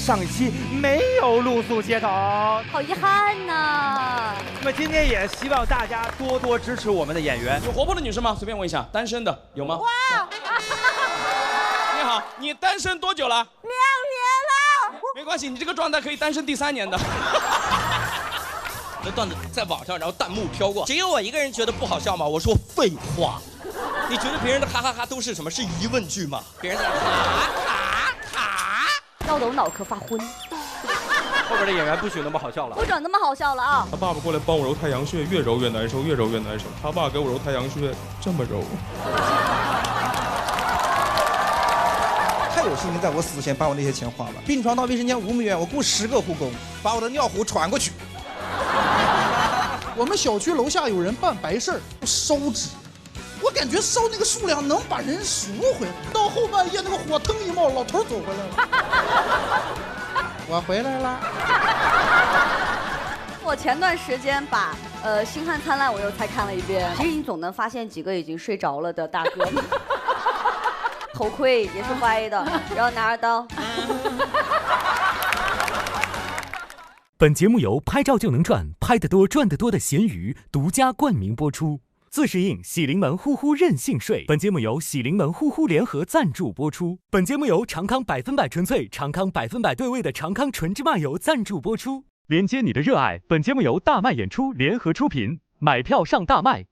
上一期没有露宿街头，好遗憾呐。那么今天也希望大家多多支持我们的演员。有活泼的女生吗？随便问一下，单身的有吗？哇！你好，你单身多久了？2年了。没关系，你这个状态可以单身第3年的。这段子在网上，然后弹幕飘过，只有我一个人觉得不好笑吗？我说废话，你觉得别人的哈哈哈都是什么？是疑问句吗？别人在闹得我脑壳发昏。后边的演员不许那么好笑了，不准那么好笑了啊！他爸爸过来帮我揉太阳穴，越揉越难受，越揉越难受。他爸给我揉太阳穴，这么揉。太有心情在我死前把我那些钱花了。病床到卫生间5米远，我雇10个护工把我的尿壶传过去。我们小区楼下有人办白事儿，烧纸，我感觉烧那个数量能把人赎回来。到后半夜那个火腾一冒，老头走回来了。我回来了。我前段时间把《星汉灿烂》我又再看了一遍，其实你总能发现几个已经睡着了的大哥们，头盔也是歪的，然后拿着刀。本节目由拍照就能赚，拍得多赚得多的闲鱼独家冠名播出。自适应喜临门呼呼任性睡。本节目由喜临门呼呼联合赞助播出。本节目由长康100%纯粹、长康100%对味的长康纯芝麻油赞助播出。连接你的热爱。本节目由大麦演出联合出品，买票上大麦。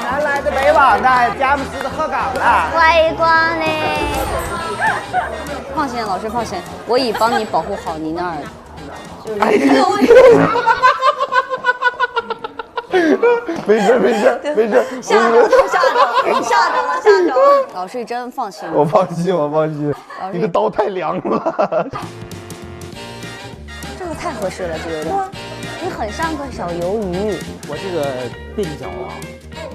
南来的北往的，佳木斯的鹤岗的，欢迎光临。放心，老师放心，我已帮你保护好你那儿。哎呦，没事没事没事，吓着了。老师真放心。我放心，我放心。你的刀太凉了。这个太合适了，这个有点。你很像个小鱿鱼。我这个鬓角啊，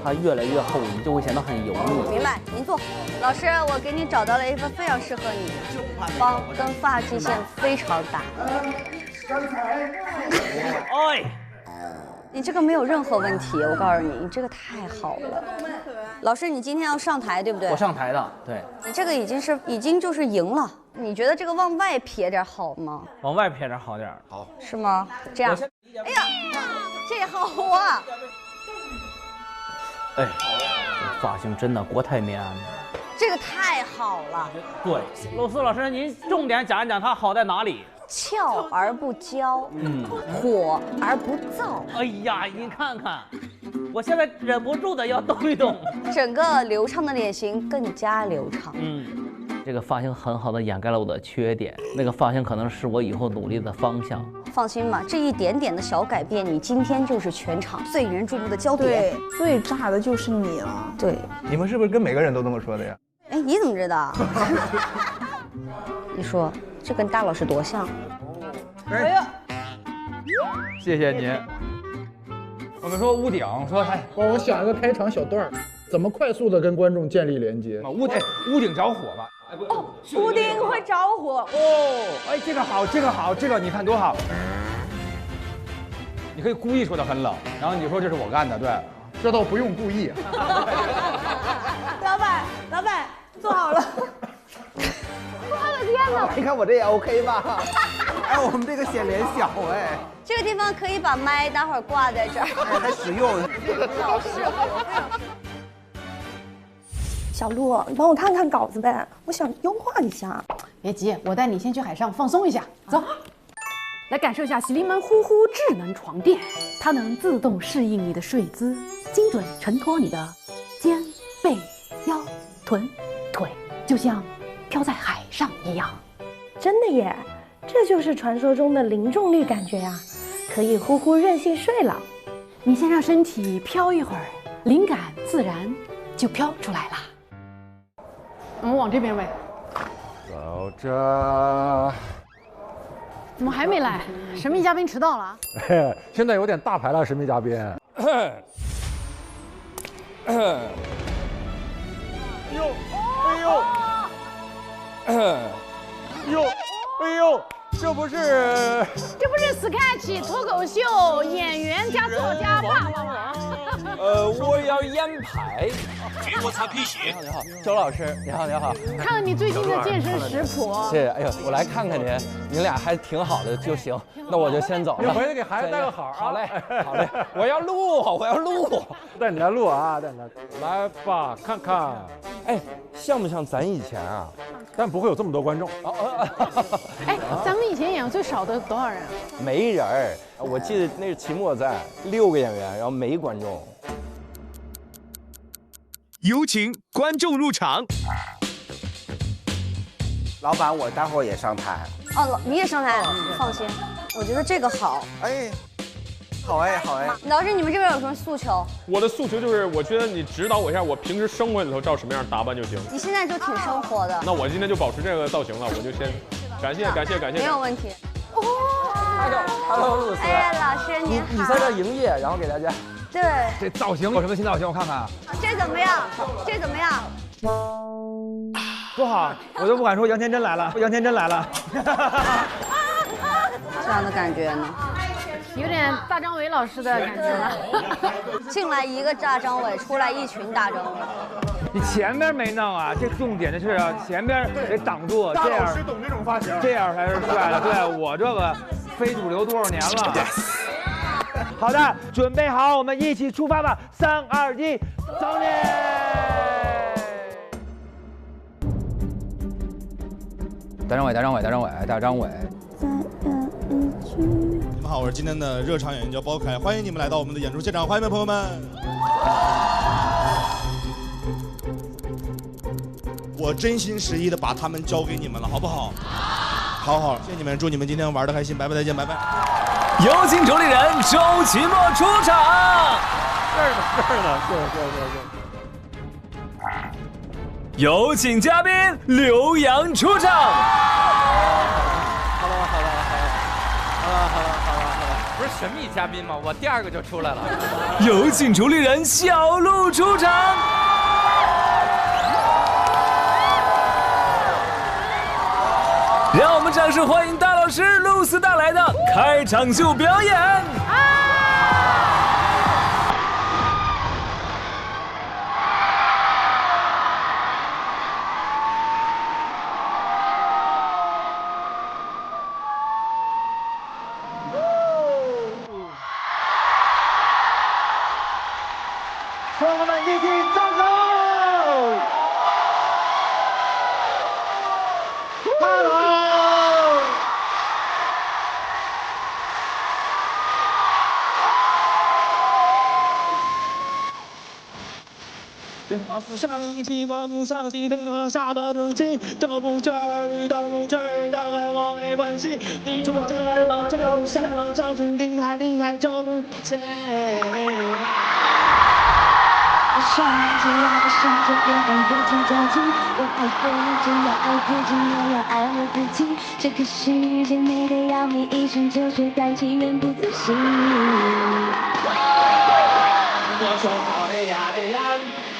它越来越厚，你就会显得很油腻。明白，您坐。老师，我给你找到了一个非常适合你的方，跟发际线非常大。哎，你这个没有任何问题，我告诉你，你这个太好了。老师，你今天要上台对不对？我上台的，对。你这个已经就是赢了。你觉得这个往外撇点好吗？往外撇点好点。好。是吗？这样。哎呀，这好啊！哎，这发型真的国泰民安。这个太好了。对，露丝老师，您重点讲一讲它好在哪里？俏而不娇，火而不燥。哎呀，你看看，我现在忍不住的要动一动。整个流畅的脸型更加流畅。这个发型很好的掩盖了我的缺点，那个发型可能是我以后努力的方向。放心吧，这一点点的小改变，你今天就是全场最引人注目的焦点。对，最炸的就是你了。对，你们是不是跟每个人都这么说的呀？哎，你怎么知道？你说这跟大老师多像？哎呀，谢谢您。我们说屋顶，说哎，帮我想一个开场小段儿，怎么快速的跟观众建立连接？屋顶着火吧？哦，屋顶会着火哦，哎，这个好，这个好，这个你看多好。你可以故意说它很冷，然后你说这是我干的，对，这倒不用故意。老板，坐好了。我的天哪！你看我这也 OK 吧？哎，我们这个显脸小哎。这个地方可以把麦待会儿挂在这儿，还实用。老适合。小鹿，你帮我看看稿子呗，我想优化一下。别急，我带你先去海上放松一下，走。来感受一下喜临门呼呼智能床垫，它能自动适应你的睡姿，精准承托你的肩、背、腰、臀、腿，就像飘在海上一样。真的耶，这就是传说中的零重力感觉呀，可以呼呼任性睡了。你先让身体飘一会儿，灵感自然就飘出来了。我们往这边呗。走着。怎么还没来？神秘嘉宾迟到了。现在有点大牌了，神秘嘉宾。哎呦，哎呦，哎呦，这不是sketch 脱口秀演员加作家爸爸吗？我要烟牌。给我擦皮鞋。你好，周老师，你好，你好。看看你最近的健身食谱。谢谢。哎呦，我来看看您，您俩还挺好的就行。那我就先走了。你回去给孩子带个好啊。好嘞，好嘞。我要录。带你来录啊，带你来吧，看看。哎，像不像咱以前啊？但不会有这么多观众。哎，咱们以前演最少的多少人？没人儿，我记得那是期末在6个演员，然后没观众。有请观众入场。老板，我待会儿也上台。哦，你也上台，放心，我觉得这个好。哎，好哎，好哎。老师，你们这边有什么诉求？我的诉求就是，我觉得你指导我一下，我平时生活里头照什么样打扮就行。你现在就挺生活的。那我今天就保持这个造型了，我就先感谢。没有问题。Hello， 露丝。哎，老师你好。你在这营业，然后给大家。对。这造型有什么新造型？我看看。这怎么样？不好，我都不敢说杨天真来了。这样的感觉呢？有点大张伟老师的感觉了。进来一个大张伟，出来一群大张伟。你前边没弄啊，这重点的是啊，前边得挡住，这样。大老师懂这种发型，这样才是帅的。对我这个非主流多少年了。好的，准备好，我们一起出发吧！3、2、1，走你！大张伟。你们好，我是今天的热场演员叫包凯，欢迎你们来到我们的演出现场，欢迎朋友们。我真心实意的把他们交给你们了，好不好？好，谢谢你们，祝你们今天玩得开心，拜拜，再见，拜拜。有请主理人周奇墨出场。这儿呢，是。有请嘉宾刘洋出场。好了，不是神秘嘉宾吗？我第2个就出来了。有请主理人小鹿出场。让我们掌声欢迎大老师露丝带来的开场秀表演。朋友们，一起掌声！我不上期，我不上期，等我下的东西都不这儿，当然我没关系。你坐在老头上，造成厉害就不见。我上期要不上这边很多情着急，我爱自己，要爱自己，我要爱我自己。这个世界美得要命，一生就学感情，远不仔细。我说好的呀的呀。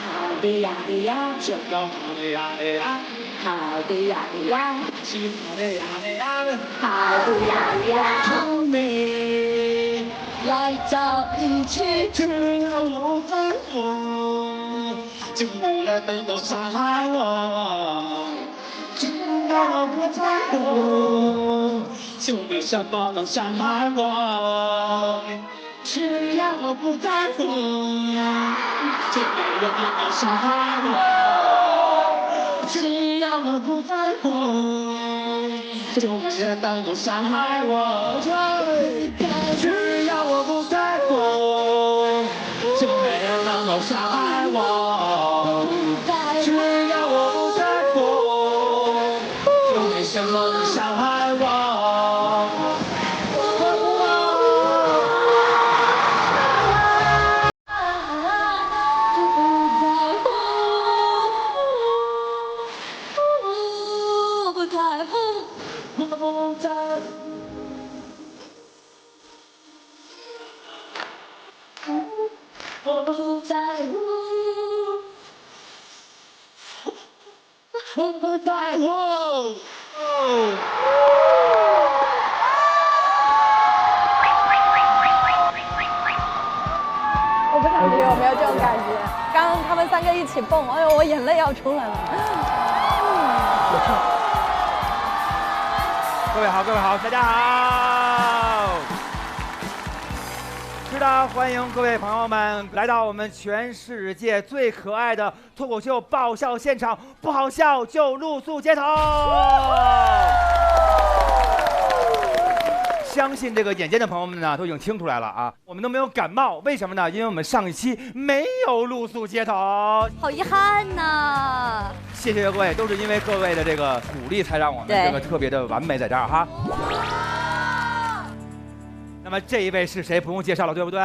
好的呀的呀，这个好的呀的呀，好的呀的呀，是好的呀的呀，好的呀的呀，从你来找一起，只要我在乎，就没人能够伤害我。只要我不在乎，就没什么能伤害我。只要我不在乎，就没人能够伤害我。只要我不在乎，就没人能够伤害我。只要我不在乎，就没人能够伤害我。只要我不在乎，就没什么能伤害我。在乎，我不在乎。我不知道你有没有这种感觉？刚刚他们3个一起蹦，哎呦，我眼泪要出来了。各位好，各位好，大家好。是的，欢迎各位朋友们来到我们全世界最可爱的脱口秀爆笑现场，不好笑就露宿街头。相信这个眼尖的朋友们呢，都已经听出来了啊，我们都没有感冒，为什么呢？因为我们上一期没有露宿街头，好遗憾呐。谢谢各位，都是因为各位的这个鼓励，才让我们这个特别的完美在这儿哈。那么这一位是谁？不用介绍了，对不对？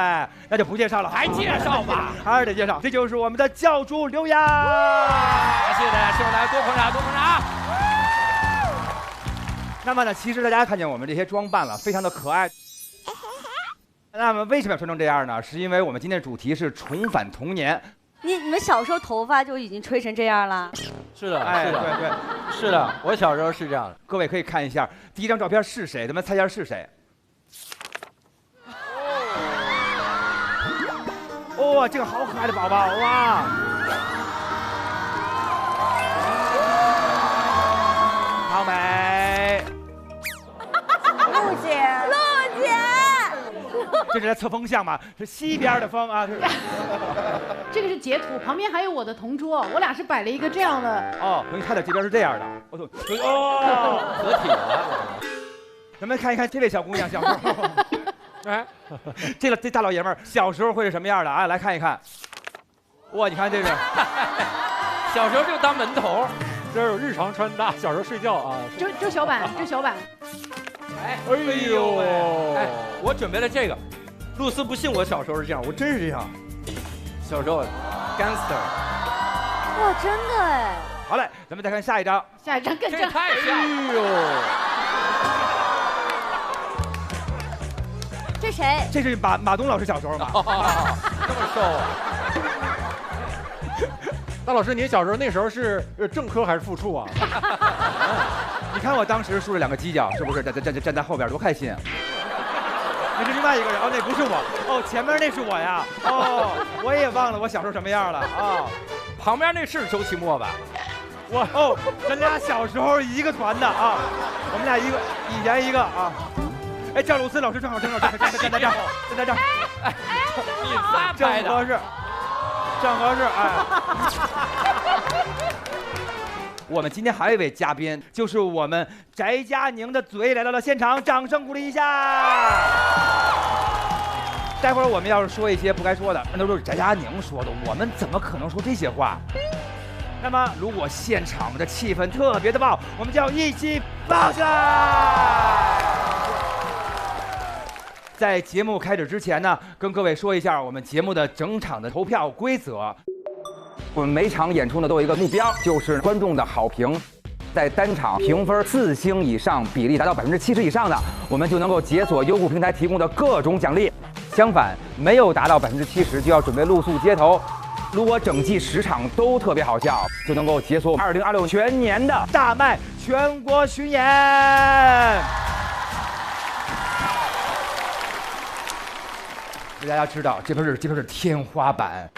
那就不介绍了，还介绍吧？还是得介绍，这就是我们的教主刘洋。谢谢大家，希望大家多捧场，多捧场。那么呢，其实大家看见我们这些装扮了，非常的可爱。那么为什么要穿成这样呢？是因为我们今天的主题是重返童年。你们小时候头发就已经吹成这样了？是的，哎，是的，对对，是的，我小时候是这样的。各位可以看一下第一张照片是谁，咱们猜一下是谁。哇，这个好可爱的宝宝哇！好美。陆姐，陆姐，这是在测风向嘛？是西边的风啊。这个是截图，旁边还有我的同桌，我俩是摆了一个这样的。哦，等于他的这边是这样的。合体了。咱们看一看这位小姑娘小时候。哎，这大老爷们儿小时候会是什么样的啊？来看一看。哇，你看这是，小时候就当门头，这是日常穿搭，小时候睡觉啊。这小板，这小板。哎呦喂！哎，我准备了这个。露丝不信我小时候是这样，我真是这样。小时候 ，gangster。哇，真的哎。好嘞，咱们再看下一张。下一张更这太像。哎呦。这谁？这是马东老师小时候吧？这么瘦啊！大老师，您小时候那时候是正科还是副处啊？你看我当时竖着2个犄角，是不是？站在后边多开心啊！那是另外一个人哦，那不是我哦，前面那是我呀哦，我也忘了我小时候什么样了啊。旁边那是周奇墨吧？我哦，咱俩小时候一个团的啊，我们俩以前一个啊。哎，赵露思老师正好站在这儿，站在这儿，哎，你仨拍的，正合适，哎。我们今天还有一位嘉宾，就是我们翟佳宁的嘴来到了现场，掌声鼓励一下。待会儿我们要是说一些不该说的，那都是翟佳宁说的，我们怎么可能说这些话？那么，如果现场的气氛特别的爆，我们就要一起爆起来！在节目开始之前呢，跟各位说一下我们节目的整场的投票规则。我们每场演出呢都有一个目标，就是观众的好评。在单场评分4星以上，比例达到70%以上的，我们就能够解锁优酷平台提供的各种奖励。相反，没有达到70%，就要准备露宿街头。如果整季10场都特别好笑，就能够解锁2026全年的大麦全国巡演。大家知道这边是天花板，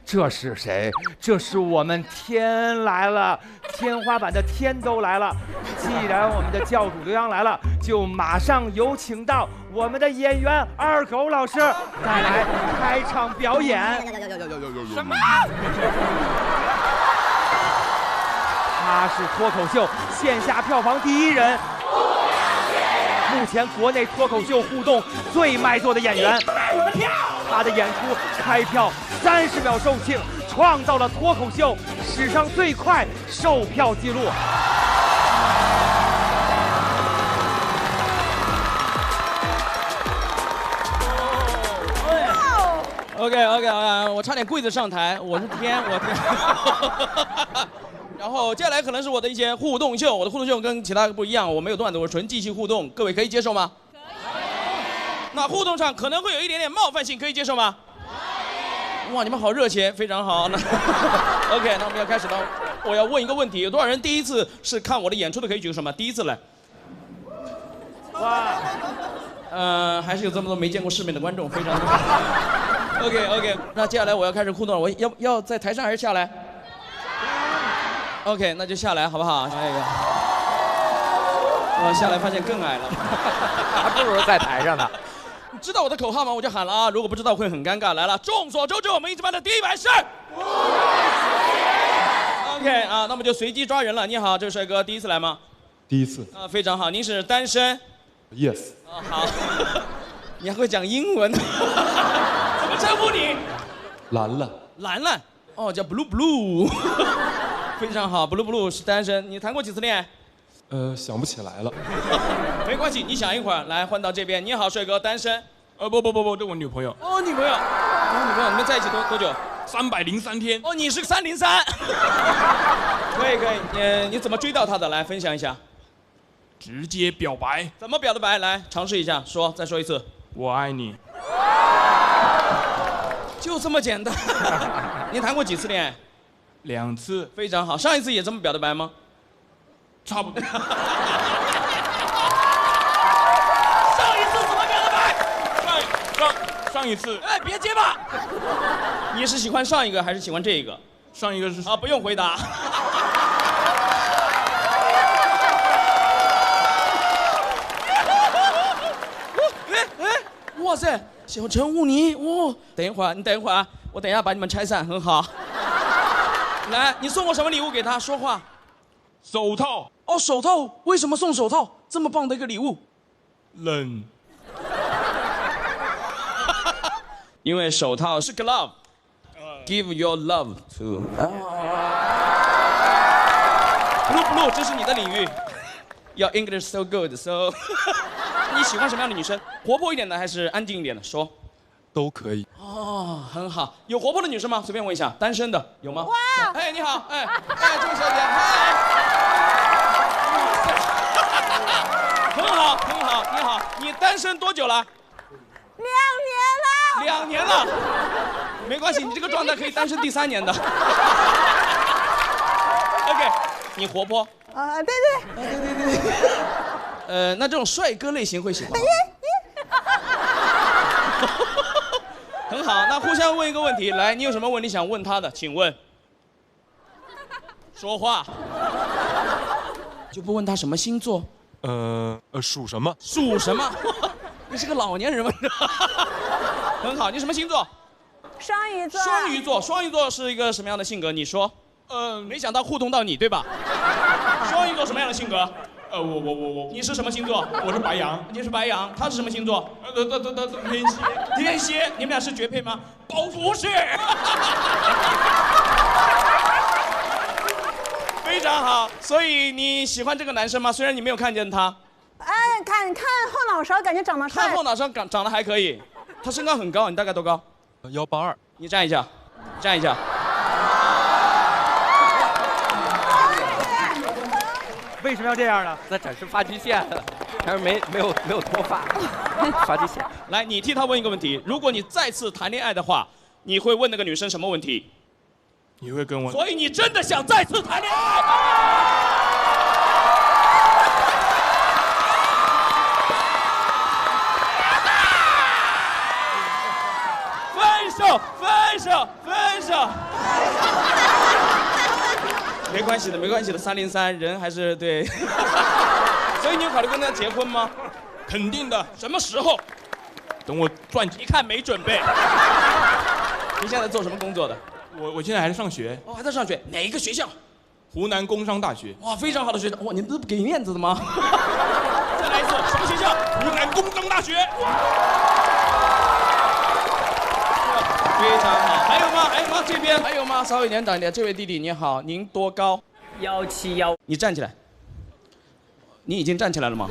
这是谁？这是我们天来了，天花板的天都来了。既然我们的教主刘洋来了，就马上有请到我们的演员二狗老师带来开场表演。什么？他是脱口秀线下票房第1人。目前国内脱口秀互动最卖座的演员，他的演出开票30秒售罄，创造了脱口秀史上最快售票记录。OK， 我差点跪着上台，我的天，我天。然后接下来可能是我的一些互动秀，我的互动秀跟其他不一样，我没有段子，我纯即兴互动，各位可以接受吗？可以。那互动上可能会有一点点冒犯性，可以接受吗？可以。哇，你们好热情，非常好。那 OK， 那我们要开始了。我要问一个问题：有多少人第一次是看我的演出的？可以举个手吗？第一次来。哇。还是有这么多没见过世面的观众，非常多。OK， 那接下来我要开始互动了，我要在台上还是下来 ？OK， 那就下来好不好？哎呀，我下来发现更矮了，还不如在台上呢。你知道我的口号吗？我就喊了啊！如果不知道会很尴尬。来了，众所周知，我们一支班的第一排是。OK 啊，那我们就随机抓人了。你好，这位帅哥，第一次来吗？第一次。非常好，您是单身。Yes。好，你还会讲英文？怎么称呼你？兰兰。兰兰，哦，叫 Blue， 非常好 ，Blue 是单身。你谈过几次恋爱？想不起来了。没关系，你想一会儿，来换到这边。你好，帅哥，单身。不，这我女朋友。哦，女朋友，你们在一起多久？303天。哦，你是个303。可以，你怎么追到她的？来分享一下。直接表白。怎么表的白？来尝试一下，再说一次。我爱你。就这么简单。您谈过几次恋爱？2次。非常好，上一次也这么表的白吗？差不多。上一次怎么表的白？上一次。哎，别结巴。你是喜欢上一个还是喜欢这一个？上一个是。啊，不用回答。哇塞，小陈雾妮，哇！等一会儿，我等一下把你们拆散，很好。来，你送过什么礼物给他？说话。手套。哦，手套，为什么送手套？这么棒的一个礼物。冷。因为手套是 glove。Give your love to。Blue， 这是你的领域。Your English so good, so 。你喜欢什么样的女生？活泼一点的还是安静一点的？说。都可以。哦，很好。有活泼的女生吗？随便问一下，单身的有吗？哇！哎，你好，这位小姐，嗨。很好，你好，你单身多久了？2年了。2年了，没关系，你这个状态可以单身第3年的。OK， 你活泼。啊，对。那这种帅哥类型会喜欢吗？很好，那互相问一个问题，来，你有什么问题想问他的？请问。说话。就不问他什么星座？属什么？属什么？你是个老年人吗？很好，你什么星座？双鱼座。双鱼座是一个什么样的性格？你说。没想到互动到你，对吧？双鱼座什么样的性格？我。你是什么星座？我是白羊。你是白羊，他是什么星座？天蝎。你们俩是绝配吗？不是。非常好，所以你喜欢这个男生吗？虽然你没有看见他。看后脑勺，感觉长得帅。看后脑勺长得还可以，他身高很高，你大概多高？182。你站一下。为什么要这样呢？在展示发际线，还是没有脱发？发际线。来，你替他问一个问题：如果你再次谈恋爱的话，你会问那个女生什么问题？你会跟我。所以你真的想再次谈恋爱？分手。没关系的，303人还是对。所以你有考虑跟他结婚吗？肯定的。什么时候？等我赚钱。一看没准备。你现在做什么工作的？我现在还在上学。哦，还在上学？哪一个学校？湖南工商大学。哇，非常好的学校。哇，你们都不给面子的吗？再来一次，什么学校？湖南工商大学。非常好，还有吗？这边还有吗？稍微年长一点，这位弟弟你好，您多高？171。你站起来。你已经站起来了吗？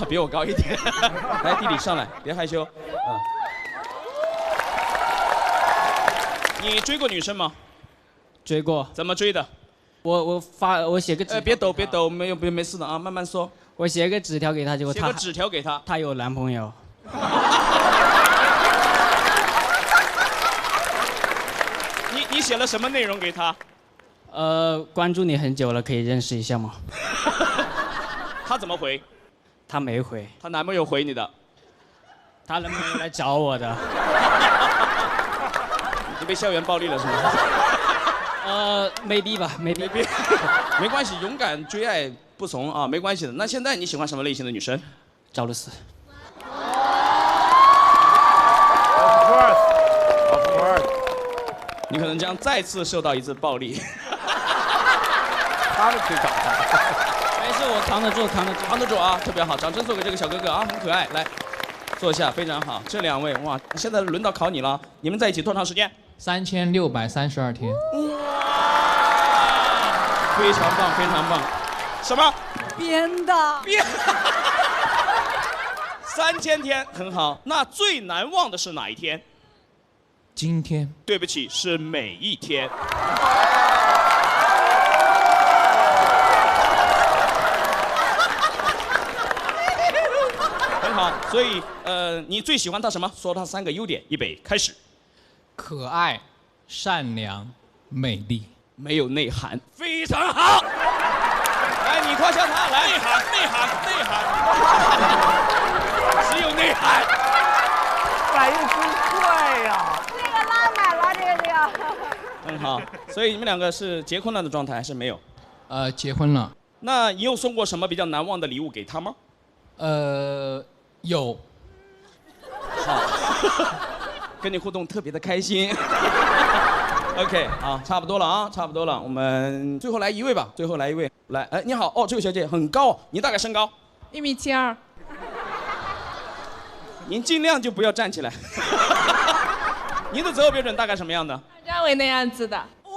比我高一点。来，弟弟上来，别害羞。你追过女生吗？追过。怎么追的？我写个纸。别抖，没事的啊，慢慢说。我写个纸条给她，结果写个纸条给她，她有男朋友。你写了什么内容给他？关注你很久了，可以认识一下吗？他怎么回？他没回。他男朋友回你的？他男朋友来找我的。你被校园暴力了是吗？maybe 吧，maybe。没关系，勇敢追爱不怂啊，没关系的。那现在你喜欢什么类型的女生？赵露思。Of course。你可能将再次受到一次暴力。他们去找他。没事，我扛得住，扛得住啊，特别好，掌声送给这个小哥哥啊，很可爱。来，坐下，非常好。这2位哇，现在轮到考你了，你们在一起多长时间？3632天。非常棒，非常棒。什么？编的。3000天，很好。那最难忘的是哪一天？今天。对不起，是每一天。很好，所以你最喜欢他什么？说他3个优点，预备开始。可爱、善良、美丽。没有内涵，非常好。来，你夸奖他，来，内涵，只有内涵。反应真快呀！这个拉满了，这个。很好，所以你们2个是结婚了的状态还是没有？结婚了。那你有送过什么比较难忘的礼物给他吗？有。好，跟你互动特别的开心。OK， 好，差不多了啊，差不多了。我们最后来一位吧，最后来一位。来，哎，你好，哦，这位小姐很高，你大概身高？1.72米。您尽量就不要站起来。您的择偶标准大概什么样的？张伟那样子的。哦，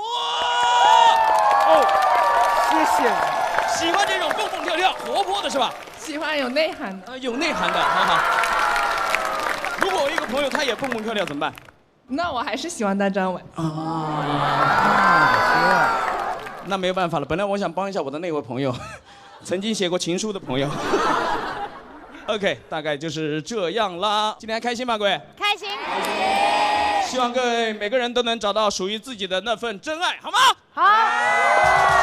谢谢。喜欢这种蹦蹦跳跳、活泼的是吧？喜欢有内涵的。有内涵的，好好。如果我一个朋友他也蹦蹦跳跳怎么办？那我还是喜欢大张伟。那没有办法了。本来我想帮一下我的那位朋友，曾经写过情书的朋友。OK， 大概就是这样啦。今天还开心吗，各位？开心。希望各位每个人都能找到属于自己的那份真爱，好吗？好。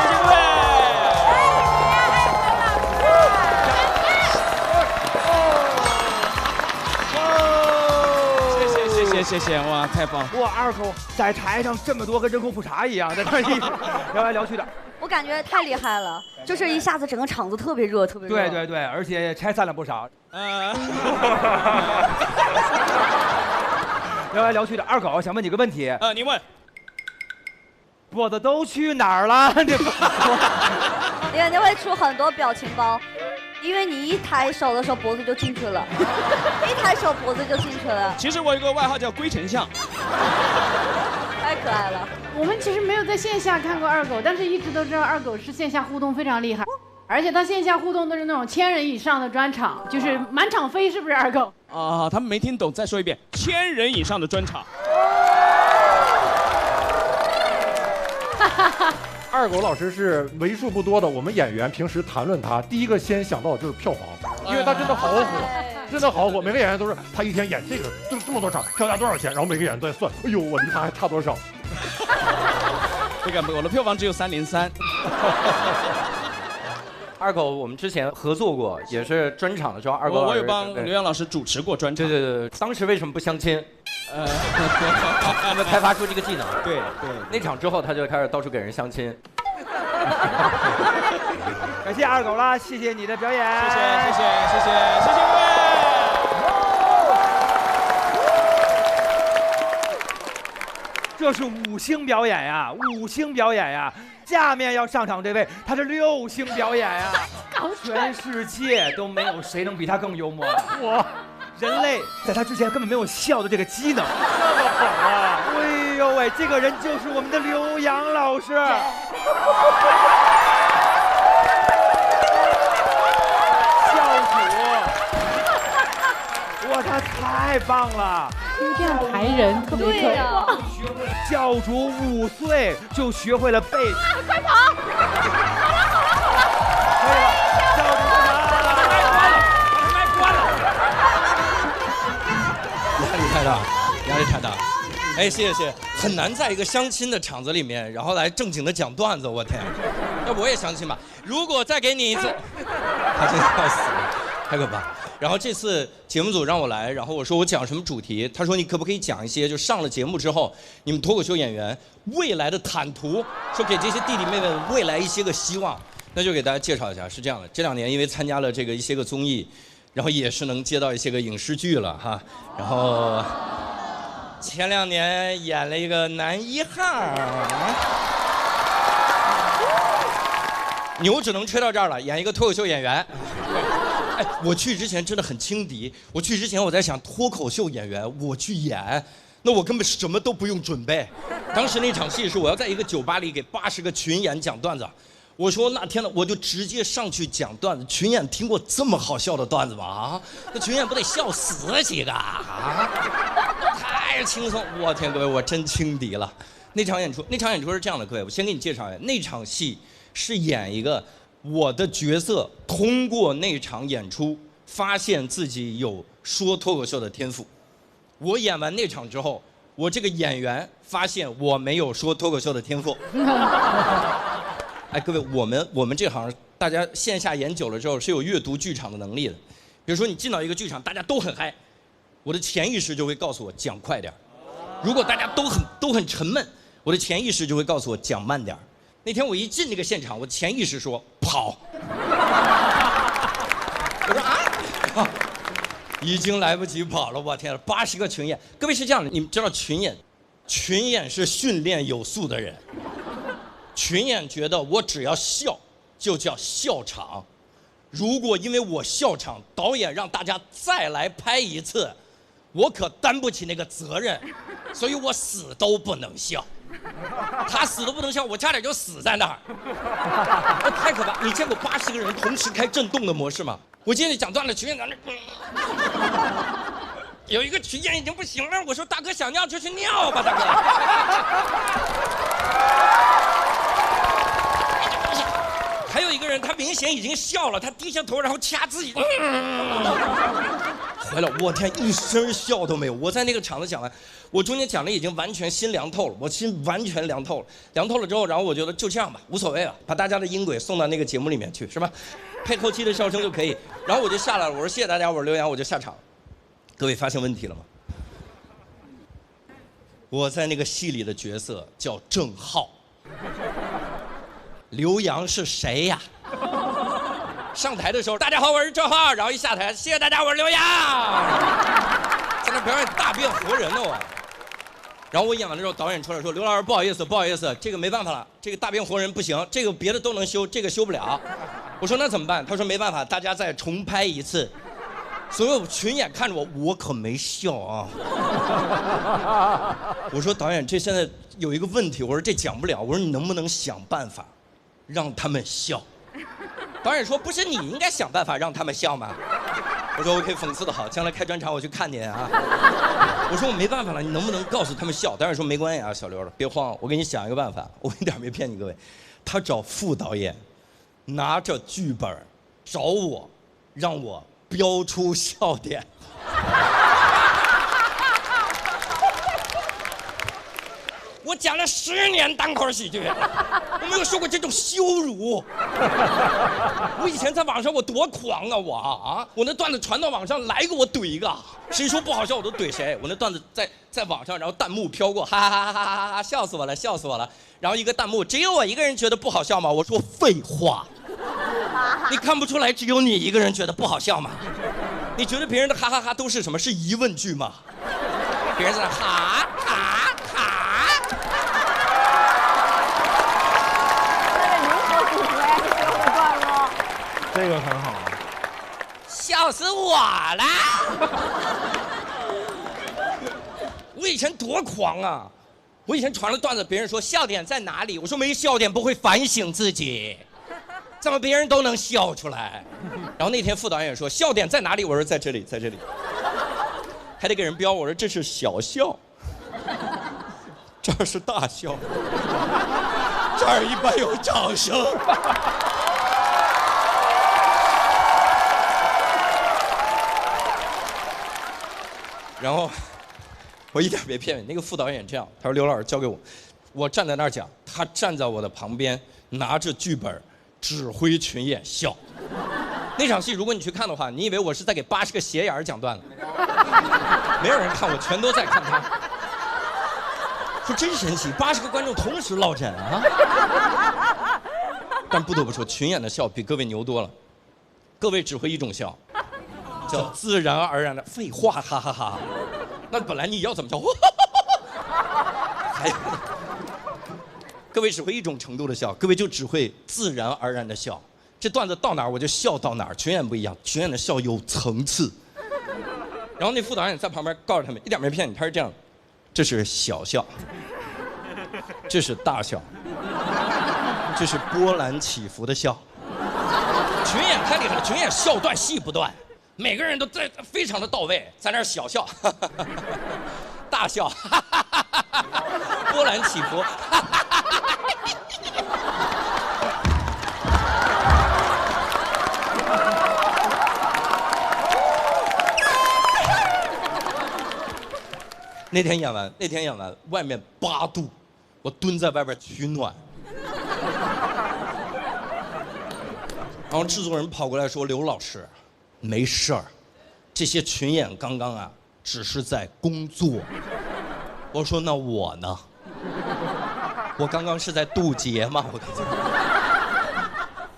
谢谢各位。谢谢，哇，太棒！哇，二狗在台上这么多跟人口普查一样，在那里聊来聊去的。我感觉太厉害了，就是一下子整个场子特别热，特别热。对，而且拆散了不少。聊来聊去的，二狗想问你个问题。你问。脖子都去哪儿了？你会出很多表情包。因为你一抬手的时候脖子就进去了，一抬手脖子就进去了。其实我有个外号叫龟丞相，太可爱了。我们其实没有在线下看过二狗，但是一直都知道二狗是线下互动非常厉害，而且他线下互动都是那种1000人以上的专场，就是满场飞，是不是二狗？啊，他们没听懂，再说一遍，1000人以上的专场。二狗老师是为数不多的我们演员平时谈论他第一个先想到的就是票房，因为他真的好火，真的好火。每个演员都是他一天演这个这么多场，票价多少钱，然后每个演员都在算，哎呦，我离他还差多少。不敢，我的票房只有303。二狗，我们之前合作过，也是专场的时候，二狗我有帮刘洋老师主持过专场。对，当时为什么不相亲？他们开发出这个技能。对，那场之后他就开始到处给人相亲。感谢二狗啦，谢谢你的表演。谢谢各位。这是5星表演呀，5星表演呀！下面要上场这位，他是6星表演呀！全世界都没有谁能比他更幽默了。人类在他之前根本没有笑的这个机能，那么好啊！哎呦喂，这个人就是我们的刘洋老师。教主，哇，他太棒了！这样抬人特别可爱。教主5岁就学会了背。快跑！可以了，教主麦关了。压力太大。哎，谢谢。很难在一个相亲的场子里面，然后来正经的讲段子。我天，要不我也相亲吧？如果再给你一次，他真的要死了，太可怕。然后这次节目组让我来，然后我说我讲什么主题？他说你可不可以讲一些就上了节目之后你们脱口秀演员未来的坦途，说给这些弟弟妹妹未来一些个希望。那就给大家介绍一下，是这样的，这2年因为参加了这个一些个综艺，然后也是能接到一些个影视剧了哈。然后前2年演了一个男1号，牛只能吹到这儿了，演一个脱口秀演员。哎，我去之前真的很轻敌，我去之前我在想脱口秀演员我去演，那我根本什么都不用准备。当时那场戏是我要在一个酒吧里给80个群演讲段子。我说那天呢，我就直接上去讲段子。群演听过这么好笑的段子吗？啊，那群演不得笑死几个啊！太轻松，我天，各位，我真轻敌了。那场演出是这样的，各位，我先给你介绍一下，那场戏是演一个我的角色通过那场演出发现自己有说脱口秀的天赋。我演完那场之后，我这个演员发现我没有说脱口秀的天赋。哎，各位，我们这行，大家线下演久了之后是有阅读剧场的能力的。比如说你进到一个剧场，大家都很嗨，我的潜意识就会告诉我讲快点。如果大家都很沉闷，我的潜意识就会告诉我讲慢点。那天我一进那个现场，我潜意识说跑。我说啊，已经来不及跑了，我天了，80个群演。各位是这样的，你们知道群演是训练有素的人。群演觉得我只要笑就叫笑场，如果因为我笑场，导演让大家再来拍一次，我可担不起那个责任，所以我死都不能笑。他死都不能笑，我差点就死在那儿，太可怕！你见过80个人同时开震动的模式吗？我今天讲段子，群演在那，有一个群演已经不行了，我说大哥想尿就去尿吧，大哥。还有一个人，他明显已经笑了，他低下头，然后掐自己。回来，我天，一声笑都没有。我在那个场子讲完，我中间讲的已经完全心凉透了，我心完全凉透了。凉透了之后，然后我觉得就这样吧，无所谓了，把大家的音轨送到那个节目里面去，是吧？配后期的笑声就可以。然后我就下来了，我说谢谢大家，我说刘洋，我就下场。各位发现问题了吗？我在那个戏里的角色叫郑浩。刘洋是谁呀？上台的时候，大家好，我是郑浩，然后一下台，谢谢大家，我是刘洋，在那表演大变活人呢我。然后我演完了之后，导演出来说：“刘老师，不好意思，这个没办法了，这个大变活人不行，这个别的都能修，这个修不了。”我说：“那怎么办？”他说：“没办法，大家再重拍一次。”所有群演看着我，我可没笑啊。我说：“导演，这现在有一个问题，我说这讲不了，我说你能不能想办法？”让他们笑，导演说不是你应该想办法让他们笑吗？我说 OK， 讽刺的好，将来开专场我去看你啊。我说我没办法了，你能不能告诉他们笑？导演说没关系啊，小刘了，别慌，我给你想一个办法，我一点没骗你各位。他找副导演，拿着剧本找我，让我标出笑点。我讲了10年单口喜剧，我没有受过这种羞辱。我以前在网上我多狂啊我那段子传到网上来一个我怼一个，谁说不好笑我都怼谁。我那段子在网上，然后弹幕飘过，哈哈哈哈哈哈，笑死我了，笑死我了。然后一个弹幕，只有我一个人觉得不好笑吗？我说废话，你看不出来只有你一个人觉得不好笑吗？你觉得别人的哈哈哈都是什么？是疑问句吗？别人在那哈哈哈。这个很好，笑死我了！我以前多狂啊！我以前传了段子，别人说笑点在哪里？我说没笑点不会反省自己，怎么别人都能笑出来？然后那天副导演说笑点在哪里？我说在这里，在这里，还得给人标。我说这是小笑，这儿是大笑，这儿一般有掌声。然后我一点没骗你。那个副导演这样，他说刘老师交给我，我站在那儿讲，他站在我的旁边，拿着剧本指挥群演笑。那场戏如果你去看的话，你以为我是在给80个斜眼讲段子，没有人看，我全都在看他。说真神奇，80个观众同时落枕啊！但不得不说，群演的笑比各位牛多了。各位只会一种笑，叫自然而然的废话，哈哈哈。那本来你要怎么叫？还有，各位只会一种程度的笑，各位就只会自然而然的笑。这段子到哪儿我就笑到哪儿。群演不一样，群演的笑有层次。然后那副导演在旁边告诉他们，一点没骗你，他是这样。这是小笑，这是大笑，这是波澜起伏的笑。群演太厉害了，群演笑断戏不断，每个人都在非常的到位，在那儿小笑，大笑，波澜起伏。那天演完，外面8度，我蹲在外边取暖。然后制作人跑过来说：“刘老师，没事儿，这些群演刚刚啊，只是在工作。”我说：“那我呢？我刚刚是在渡劫吗？我刚才。”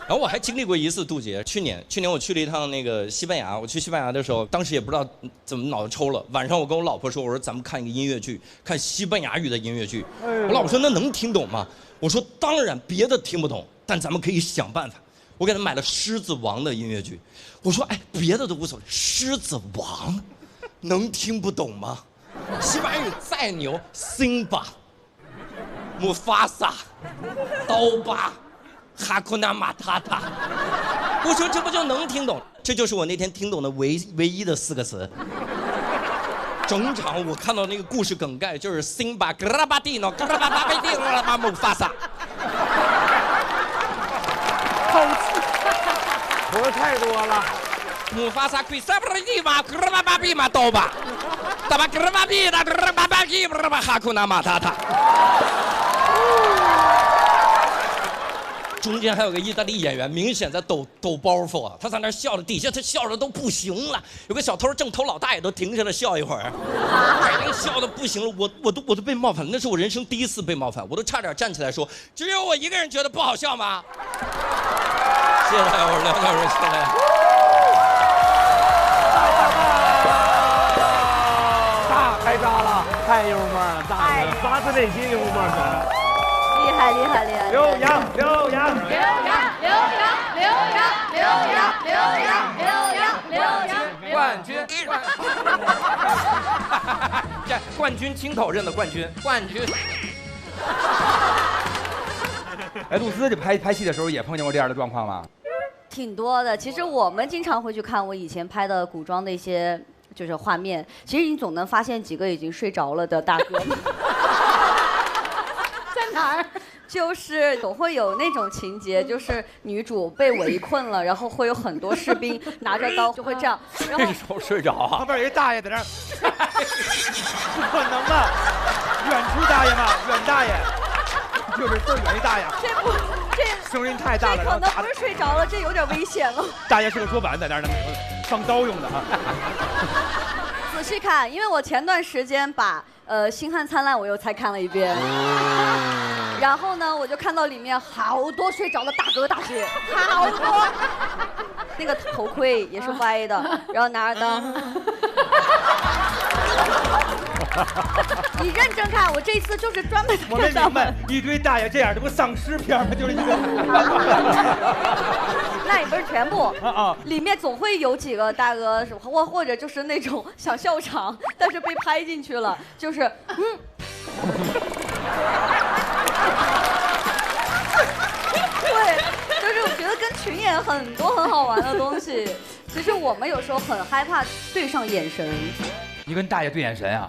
然后我还经历过一次渡劫，去年我去了一趟那个西班牙，我去西班牙的时候，当时也不知道怎么脑子抽了，晚上我跟我老婆说，我说咱们看一个音乐剧，看西班牙语的音乐剧。我老婆说那能听懂吗？我说当然，别的听不懂，但咱们可以想办法。我给他买了《狮子王》的音乐剧，我说哎，别的都无所谓，《狮子王》能听不懂吗？西班牙语再牛，辛巴、姆法萨、刀疤。哈库纳马塔塔，我说这不就能听懂？这就是我那天听懂的唯一的4个词。整场我看到那个故事梗概就是辛巴格拉巴蒂诺格拉巴巴贝蒂诺拉巴姆法萨。好气，活太多了。姆法萨奎萨布里蒂马格拉巴巴比马刀疤，达巴格拉巴比达格拉巴巴基布拉巴哈库纳马塔塔。中间还有个意大利演员，明显在抖包袱啊，他在那笑着，底下他笑的都不行了。有个小偷正偷老大爷都停下来笑一会儿，已经笑的不行了。我都被冒犯了，那是我人生第一次被冒犯，我都差点站起来说：“只有我一个人觉得不好笑吗？”谢谢大家，我是梁教授，谢谢大家。大开炸了，太幽默了，大人发自内心幽默的。厉害厉害厉害！刘洋，冠军，这冠军亲口认的冠军。哎，露丝，你拍戏的时候也碰见过这样的状况吗？挺多的。其实我们经常会去看我以前拍的古装的一些就是画面，其实你总能发现几个已经睡着了的大哥们。在哪儿？就是总会有那种情节，就是女主被围困了，然后会有很多士兵拿着刀就会这样，然后这时候睡着啊。旁边有一大爷在那儿，不可能的，远处大爷嘛，远大爷，就是远一大爷。这声音太大了，这可能不是睡着了，这有点危险了。大爷是个桌板在那儿呢，放刀用的啊。仔细看，因为我前段时间把《星汉灿烂》我又才看了一遍。然后呢，我就看到里面好多睡着的大哥大姐，好多，那个头盔也是歪的，然后拿着刀。你认真看，我这次就是专门我没明白，一堆大爷这样，这不丧尸片吗？就是一个。那也不是全部里面总会有几个大哥，或者就是那种想笑场，但是被拍进去了，就是对，就是我觉得跟群演很多很好玩的东西。其实我们有时候很害怕对上眼神。你跟大爷对眼神啊？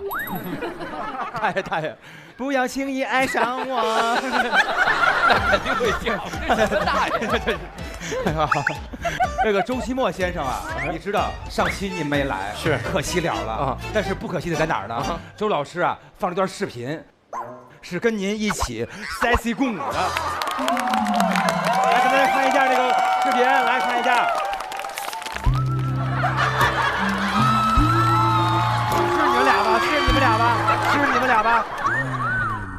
大爷，不要轻易爱上我。那肯定会笑，这是什么大爷？哎呀。这个周奇墨先生啊，你知道上期你没来，是可惜了啊。但是不可惜的在哪儿呢？周老师啊放了一段视频，是跟您一起 sexy 共舞的。来，咱们看一下这个视频，来看一下。是你们俩吧？是你们俩吧？是你们俩吧？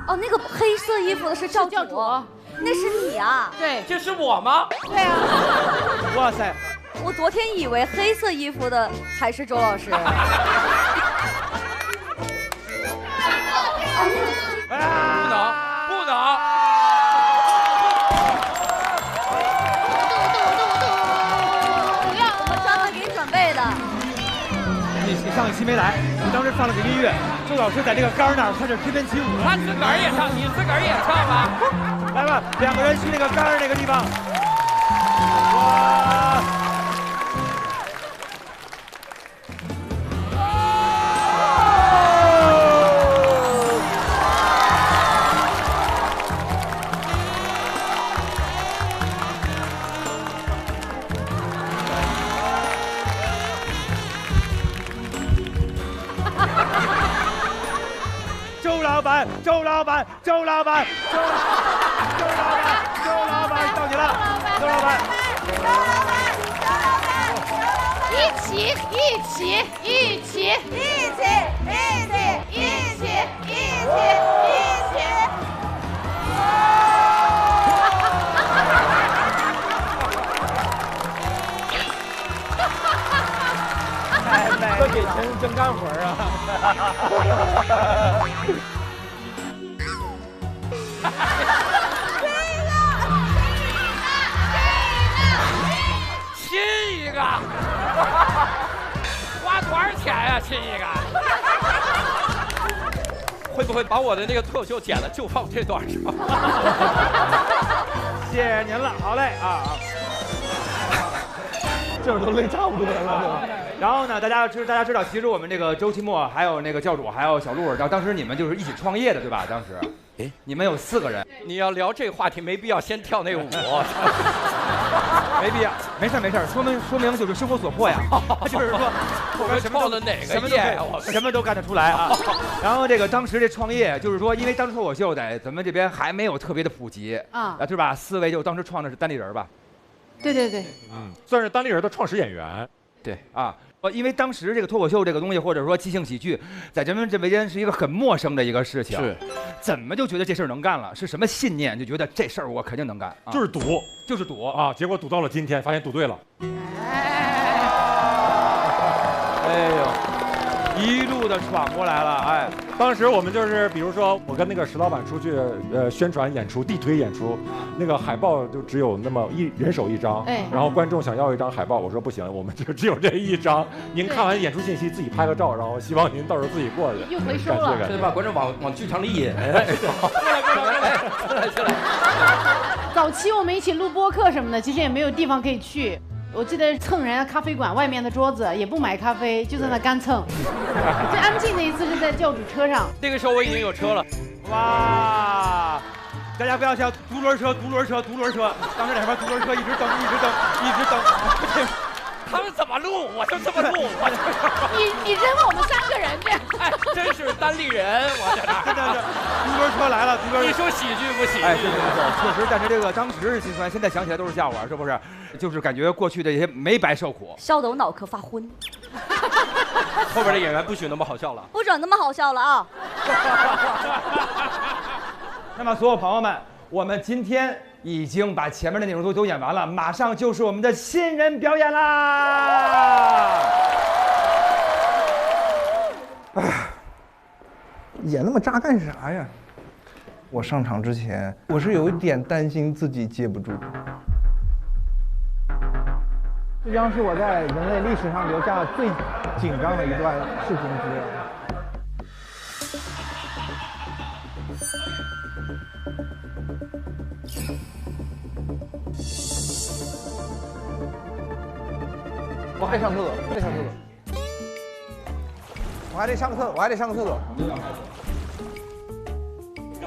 哦，那个黑色衣服的是教主，那是你啊？对，这是我吗？对啊。哇塞！我昨天以为黑色衣服的才是周老师。不能！我专门给你准备的。你上一期没来，你当时放了个音乐，周老师在这个杆儿那儿开始翩翩起舞。他自个儿也唱，你自个儿也唱吧。来吧，两个人去那个杆儿那个地方。哇！周老板，周老板，周老板，周老板，到你了，周老板，一起，这给钱真干活啊！亲一个，花多少钱呀？亲一个，会不会把我的那个脱口秀剪了，就放这段是吧？谢谢您了，好嘞啊！这都累差不多了。然后呢，大家知道，其实我们这个周奇墨，还有那个教主，还有小鹿，然后当时你们就是一起创业的，对吧？当时，哎，你们有4个人。你要聊这个话题，没必要先跳那个舞。没必要，没事，说明就是生活所迫呀。就是说，我们创的哪个业？什么都干得出来啊。然后这个当时这创业，就是说，因为当时脱口秀在咱们这边还没有特别的普及啊，对吧？4位就当时创的是单立人吧？对，算是单立人的创始演员。对啊。因为当时这个脱口秀这个东西，或者说即兴喜剧，在咱们这边是一个很陌生的一个事情。是，怎么就觉得这事儿能干了？是什么信念就觉得这事儿我肯定能干？就是赌，就是赌啊！结果赌到了今天，发现赌对了。哎呦，一路的闯过来了，哎。当时我们就是，比如说我跟那个石老板出去宣传演出、地推演出，那个海报就只有那么人手1张，然后观众想要一张海报，我说不行，我们就只有这1张，您看完演出信息自己拍个照，然后希望您到时候自己过去。又回收了，对，把观众往剧场里引。过来。早期我们一起录播客什么的，其实也没有地方可以去。我记得蹭人家咖啡馆外面的桌子，也不买咖啡，就在那干蹭。最安静的一次是在教主车上，那个时候我已经有车了。哇！大家不要笑，独轮车，当时两边独轮车一直蹬。他们怎么录，我就这么录。你扔我们3个人这样，哎，真是单立人，我这真的是独轮车来了，你说喜剧不喜剧？哎，是，确实，但是这个当时是心酸，现在想起来都是笑话，是不是？就是感觉过去的这些没白受苦，笑得我脑壳发昏。后边的演员不许那么好笑了，不准那么好笑了啊！那么，所有朋友们，我们今天已经把前面的内容都演完了，马上就是我们的新人表演啦！哎，演那么炸干啥呀？我上场之前，我是有一点担心自己接不住。这将是我在人类历史上留下最紧张的一段视频资料。我还得上厕所，我还得上厕所。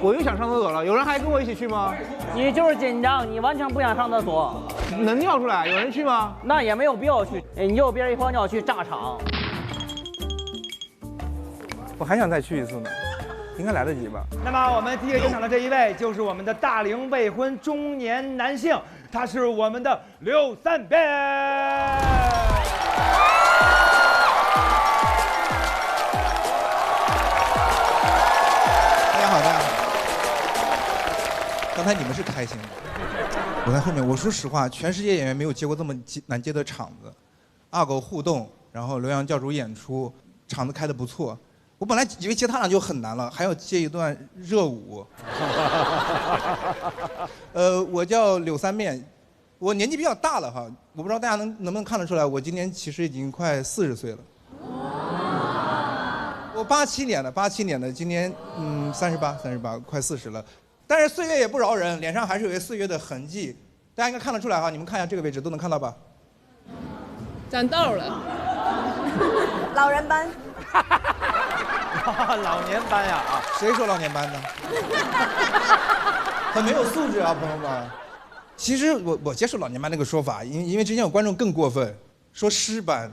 我又想上厕所了，有人还跟我一起去吗？你就是紧张，你完全不想上厕所。能尿出来？有人去吗？那也没有必要去，你右边一泡尿去炸场。我还想再去一次呢，应该来得及吧？那么我们第一个登场的这一位就是我们的大龄未婚中年男性，他是我们的刘三变。大家好，大家好。刚才你们是开心的，我在后面。我说实话，全世界演员没有接过这么难接的场子，阿狗互动，然后刘洋教主演出，场子开得不错。我本来以为接他俩就很难了，还要接一段热舞。我叫柳三面，我年纪比较大了哈，我不知道大家能不能看得出来，我今年其实已经快40岁了。我87年的，今年38，快40了。但是岁月也不饶人，脸上还是有些岁月的痕迹，大家应该看得出来哈。你们看一下这个位置，都能看到吧？长痘了。老人斑。老年斑呀啊！谁说老年斑呢？很没有素质啊，朋友们。其实我接受老年斑那个说法，因为之前有观众更过分，说尸斑。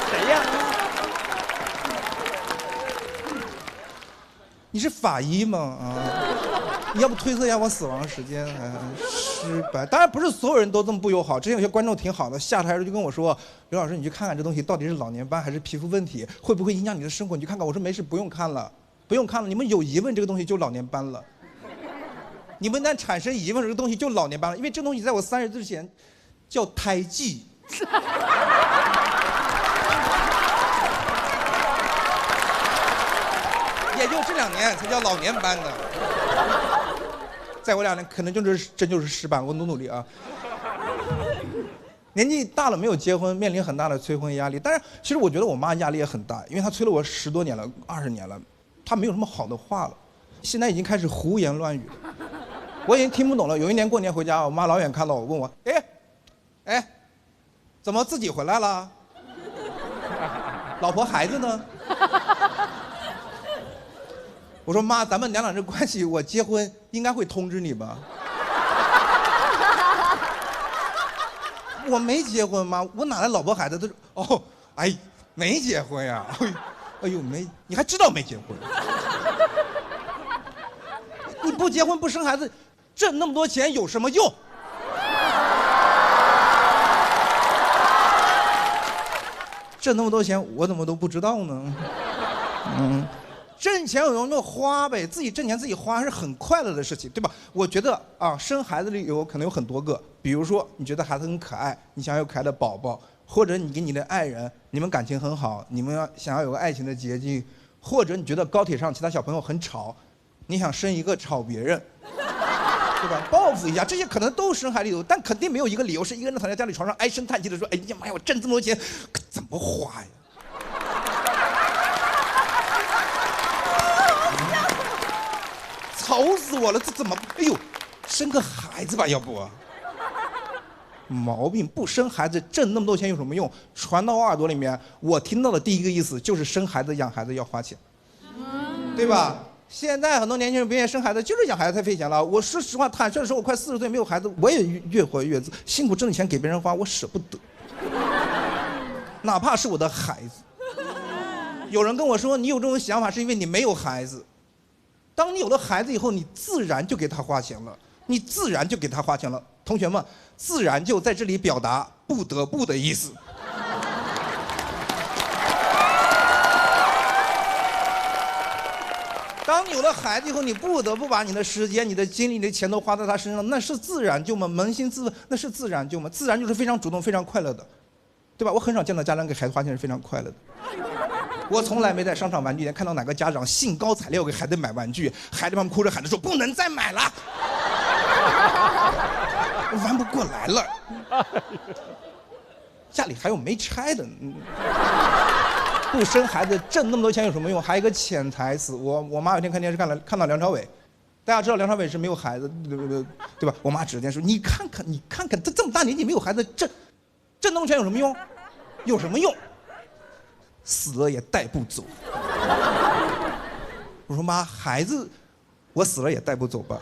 谁呀？你是法医吗？啊，你要不推测一下我死亡时间？尸斑，当然不是所有人都这么不友好。之前有些观众挺好的，下台时候就跟我说：“刘老师，你去看看这东西到底是老年斑还是皮肤问题，会不会影响你的生活？你去看看。”我说没事，不用看了，不用看了。你们有疑问，这个东西就老年斑了。你们一旦产生疑问，这个东西就老年斑了，因为这东西在我30之前叫胎记。也就这2年才叫老年斑的。再过2年可能真就是尸斑，我努力啊。年纪大了没有结婚，面临很大的催婚压力。但是其实我觉得我妈压力也很大，因为她催了我10多年了，20年了，她没有什么好的话了，现在已经开始胡言乱语了，我已经听不懂了。有一年过年回家，我妈老远看到我，问我：“哎，怎么自己回来了？老婆孩子呢？”我说妈，咱们娘俩这关系，我结婚应该会通知你吧？我没结婚妈，我哪来老婆孩子？他说哦，哎，没结婚呀。哎呦没，你还知道没结婚？你不结婚不生孩子，挣那么多钱有什么用？挣那么多钱，我怎么都不知道呢？挣钱有用就花呗，自己挣钱自己花是很快乐的事情，对吧？我觉得啊，生孩子的理由可能有很多个，比如说你觉得孩子很可爱，你想要有可爱的宝宝，或者你跟你的爱人，你们感情很好，你们想要有个爱情的结晶，或者你觉得高铁上其他小朋友很吵，你想生一个吵别人，对吧？报复一下，这些可能都是生孩子理由，但肯定没有一个理由是一个人躺在家里床上唉声叹气的说：“哎呀妈呀，我挣这么多钱，怎么花呀？”愁死我了，这怎么？哎呦，生个孩子吧，要不？毛病，不生孩子挣那么多钱有什么用？传到我耳朵里面，我听到的第一个意思就是生孩子养孩子要花钱，对吧？现在很多年轻人不愿意生孩子，就是养孩子太费钱了。我说实话，坦率的说，我快40岁没有孩子，我也越活越自辛苦挣的钱给别人花，我舍不得，哪怕是我的孩子。有人跟我说，你有这种想法是因为你没有孩子。当你有了孩子以后，你自然就给他花钱了，你自然就给他花钱了。同学们，自然就在这里表达不得不的意思。当你有了孩子以后，你不得不把你的时间、你的精力、你的钱都花在他身上，那是自然就吗？扪心自问，那是自然就吗？自然就是非常主动、非常快乐的，对吧？我很少见到家长给孩子花钱是非常快乐的。我从来没在商场玩具店看到哪个家长兴高采烈给孩子买玩具，孩子们哭着喊着说不能再买了，我玩不过来了，家里还有没拆的。不生孩子挣那么多钱有什么用？还有一个潜台词，我妈有天看电视看到梁朝伟，大家知道梁朝伟是没有孩子，对吧？我妈指着电视说：“你看看，他这么大年纪没有孩子，挣那么多钱有什么用？有什么用？死了也带不走。”我说妈，孩子，我死了也带不走吧。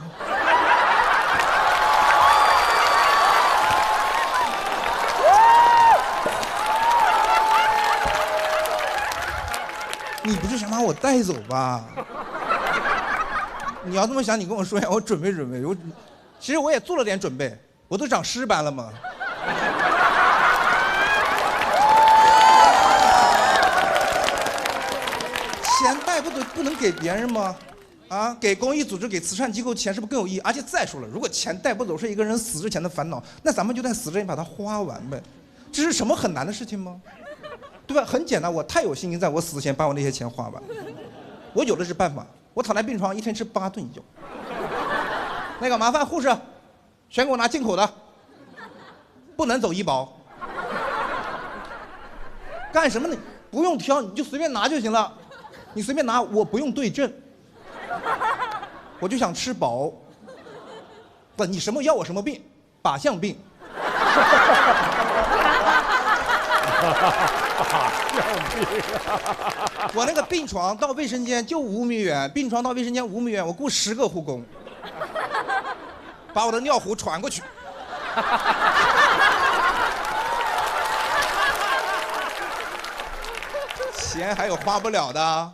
你不是想把我带走吧？你要这么想，你跟我说呀，我准备。其实我也做了点准备，我都长尸斑了嘛。钱带不能给别人吗？啊，给公益组织、给慈善机构钱是不是更有意义？而且再说了，如果钱带不走是一个人死之前的烦恼，那咱们就在死之前把它花完呗。这是什么很难的事情吗？对吧？很简单，我太有信心，在我死之前把我那些钱花完。我有的是办法，我躺在病床，一天吃8顿药。那个麻烦护士，全给我拿进口的，不能走医保。干什么呢？不用挑，你就随便拿就行了。你随便拿，我不用对症。我就想吃饱。不，你什么要我什么病？靶向病。我那个病床到卫生间就5米远，病床到卫生间5米远，我雇10个护工，把我的尿壶传过去。钱还有花不了的，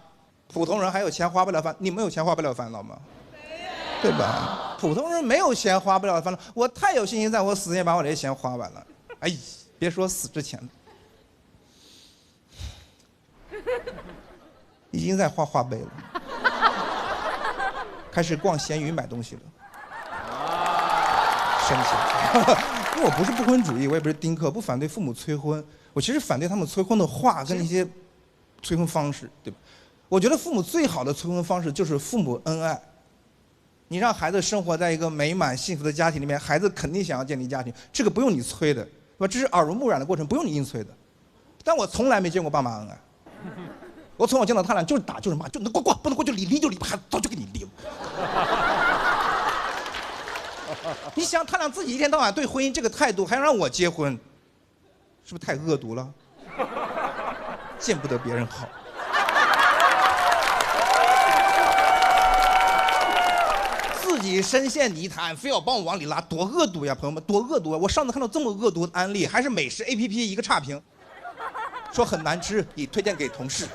普通人还有钱花不了烦，你们有钱花不了烦恼吗？对吧？普通人没有钱花不了烦恼，我太有信心，在我死前把我这些钱花完了。哎，别说死之前了，已经在画画碑了，开始逛闲鱼买东西了。生气，因为我不是不婚主义，我也不是丁克，不反对父母催婚，我其实反对他们催婚的话跟那些催婚方式，对吧？我觉得父母最好的催婚方式就是父母恩爱。你让孩子生活在一个美满幸福的家庭里面，孩子肯定想要建立家庭，这个不用你催的，对吧？这是耳濡目染的过程，不用你硬催的。但我从来没见过爸妈恩爱，我从小见到他俩就是打就是骂，就能过不能过就离就离，孩子早就给你离了。你想他俩自己一天到晚对婚姻这个态度，还让我结婚，是不是太恶毒了？见不得别人好。自己深陷泥潭，非要帮我往里拉，多恶毒呀，朋友们，多恶毒啊！我上次看到这么恶毒的案例，还是美食 APP 一个差评，说很难吃，已推荐给同事。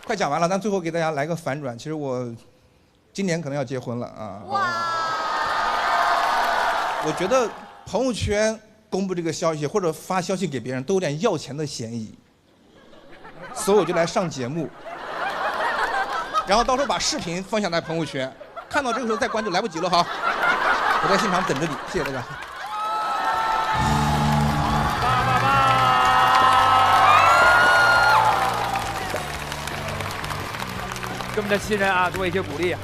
快讲完了，但最后给大家来个反转。其实我今年可能要结婚了啊！哇！我觉得朋友圈公布这个消息或者发消息给别人都有点要钱的嫌疑。所以我就来上节目，然后到时候把视频分享在朋友圈，看到这个时候再关就来不及了哈。我在现场等着你，谢谢大家。给我们的新人啊多一些鼓励。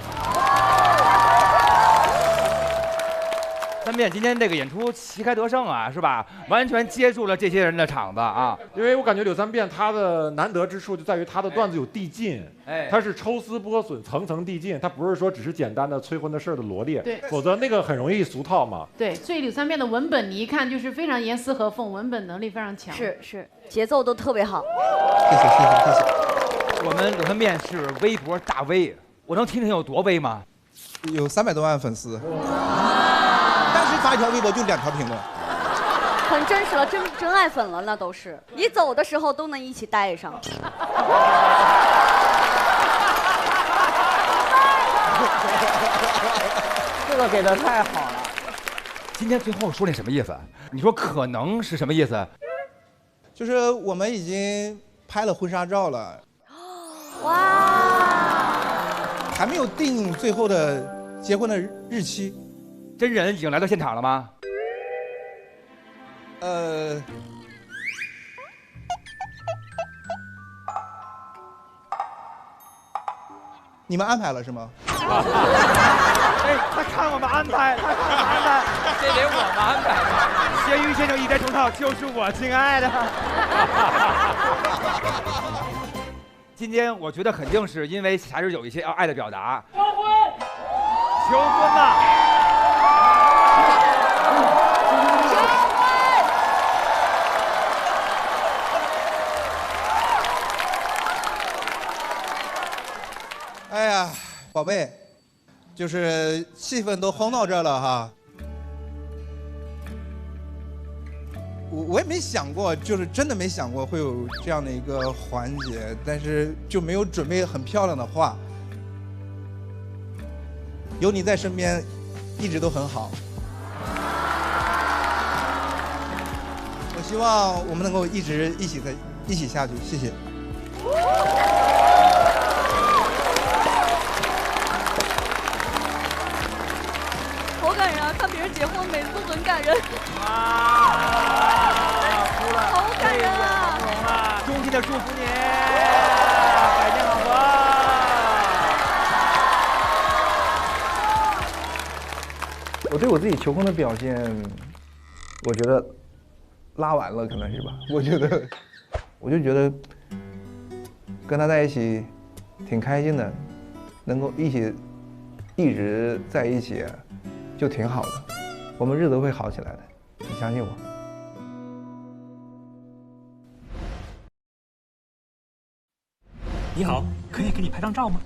三面今天这个演出旗开得胜啊，是吧？完全接住了这些人的场子啊！因为我感觉柳三变他的难得之处就在于他的段子有递进，他是抽丝剥笋、层层递进，他不是说只是简单的催婚的事儿的罗列，对，否则那个很容易俗套嘛。对，所以柳三变的文本你一看就是非常严丝合缝，文本能力非常强，是，节奏都特别好。谢谢。我们柳三变是微博大 V， 我能听听有多微吗？有300多万粉丝。但是发一条微博就2条评论，很真实了，真爱粉了，那都是。你走的时候都能一起带上。这个给的太好了。今天最后说那什么意思？你说可能是什么意思？就是我们已经拍了婚纱照了，哇，还没有定最后的结婚的日期。真人已经来到现场了吗？你们安排了是吗？哎，他看我们安排，这得我们安排吗？咸鱼先生一代重唱，就是我亲爱的。今天我觉得肯定是因为还是有一些爱的表达。求婚吧！哎呀，宝贝，就是气氛都烘到这儿了哈。我也没想过，就是真的没想过会有这样的一个环节，但是就没有准备很漂亮的话。有你在身边，一直都很好。我希望我们能够一直一起下去，谢谢。好感人啊！看别人结婚每次都很感人。哭了，好感人啊！衷心的祝福你，百年好合。我对我自己求婚的表现，我觉得拉完了，可能是吧。我就觉得跟他在一起挺开心的，能够一直在一起，就挺好的。我们日子会好起来的，你相信我。你好，可以给你拍张照吗？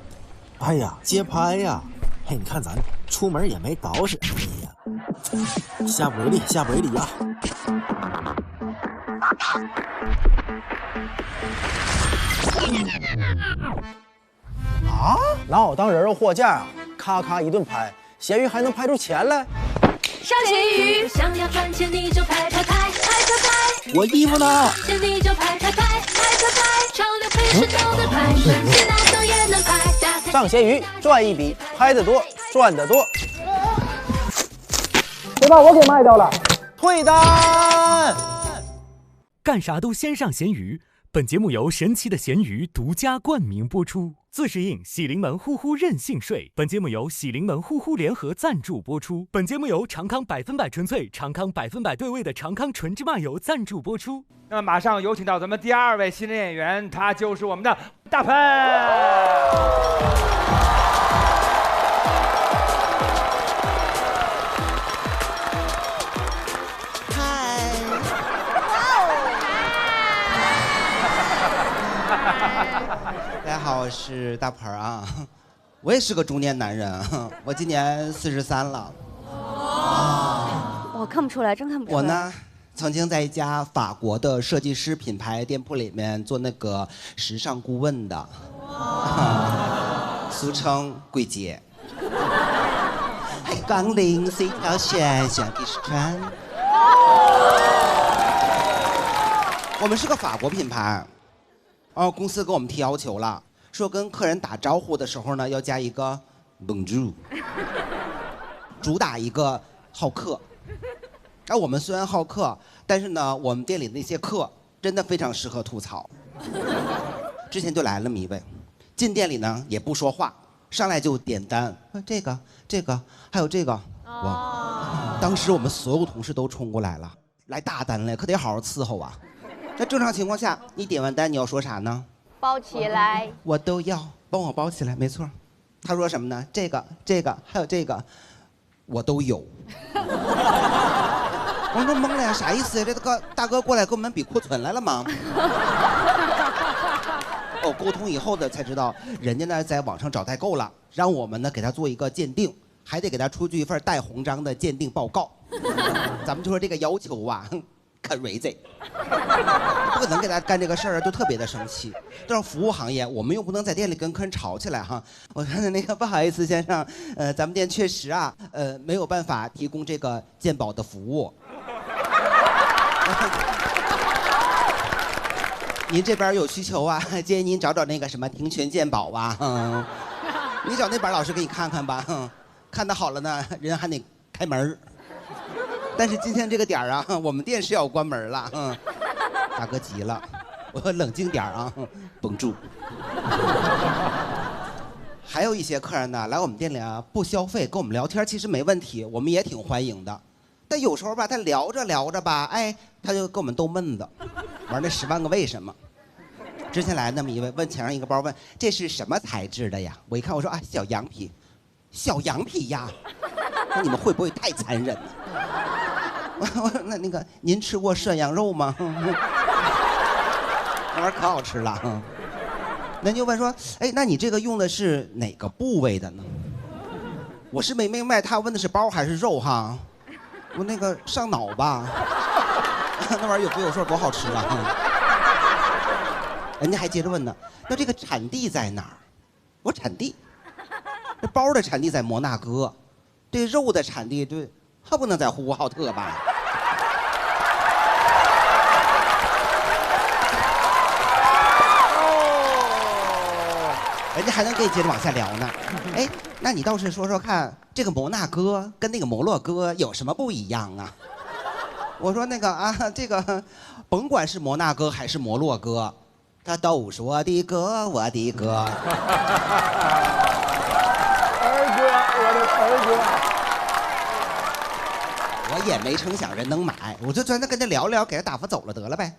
哎呀，街拍呀！嘿，你看咱出门也没捯饬，哎呀，下不为例，下不为例呀！啊，拿我当人肉货架啊！咔咔一顿拍，咸鱼还能拍出钱来？上咸鱼，想要赚钱你就拍拍拍拍拍拍。我衣服呢？钱你就拍拍拍拍拍拍，潮流配饰都能拍，顺其拿走也能拍。上咸鱼赚一笔，拍得多，赚得多。别把我给卖掉了，退单。干啥都先上咸鱼。本节目由神奇的咸鱼独家冠名播出，自适应喜临门呼呼任性睡。本节目由喜临门呼呼联合赞助播出。本节目由长康100%纯粹、长康100%对味的长康纯芝麻油赞助播出。那么马上有请到咱们第2位新人演员，他就是我们的大鹏。大家好，我是大鹏啊，我也是个中年男人，我今年43了。我看不出来，真看不出来。我呢，曾经在一家法国的设计师品牌店铺里面做那个时尚顾问的，俗称柜姐。钢铃是一条线，想给是穿。我们是个法国品牌。公司给我们提要求了，说跟客人打招呼的时候呢，要加一个 Bonjour， 主打一个好客。我们虽然好客，但是呢，我们店里的那些客真的非常适合吐槽。之前就来了这么一位，进店里呢也不说话，上来就点单，这个，还有这个。哇！当时我们所有同事都冲过来了，来大单了，可得好好伺候啊。在正常情况下，你点完单你要说啥呢？包起来。我都要，帮我包起来，没错。他说什么呢？这个，还有这个，我都有。我说懵了呀，啥意思呀？这个大哥过来跟我们比库存来了吗？沟通以后的才知道，人家呢在网上找代购了，让我们呢给他做一个鉴定，还得给他出具一份带红章的鉴定报告。咱们就说这个要求啊。可瑞子，不可能给他干这个事儿，就特别的生气。这种服务行业，我们又不能在店里跟客人吵起来哈。我说那个不好意思，先生，咱们店确实啊，没有办法提供这个鉴宝的服务。您这边有需求啊，建议您找那个什么庭泉鉴宝啊，你找那边老师给你看看吧，看得好了呢，人还得开门。但是今天这个点儿啊，我们店是要关门了。大哥急了，我说冷静点啊，绷住。还有一些客人呢，来我们店里啊不消费，跟我们聊天其实没问题，我们也挺欢迎的。但有时候吧，他聊着吧，他就跟我们逗闷子，玩那10万个为什么。之前来那么一位，问墙上一个包，问这是什么材质的呀？我一看，我说啊，小羊皮，小羊皮呀。那你们会不会太残忍了？我说那个您吃过涮羊肉吗？那玩意儿可好吃了。那就问说，那你这个用的是哪个部位的呢？我是没明白他问的是包还是肉哈。我那个上脑吧。那玩意儿有肥有瘦，多好吃啊！人家还接着问呢，那这个产地在哪儿？我产地，这包的产地在摩纳哥，这肉的产地对，还不能在呼和浩特吧？人家还能跟你接着往下聊呢。哎，那你倒是说说看，这个摩纳哥跟那个摩洛哥有什么不一样啊？我说那个啊，这个甭管是摩纳哥还是摩洛哥，它都是我的哥，我的哥。儿哥，我的儿哥。我也没成想人能买，我就在那跟他聊聊，给他打发走了得了呗。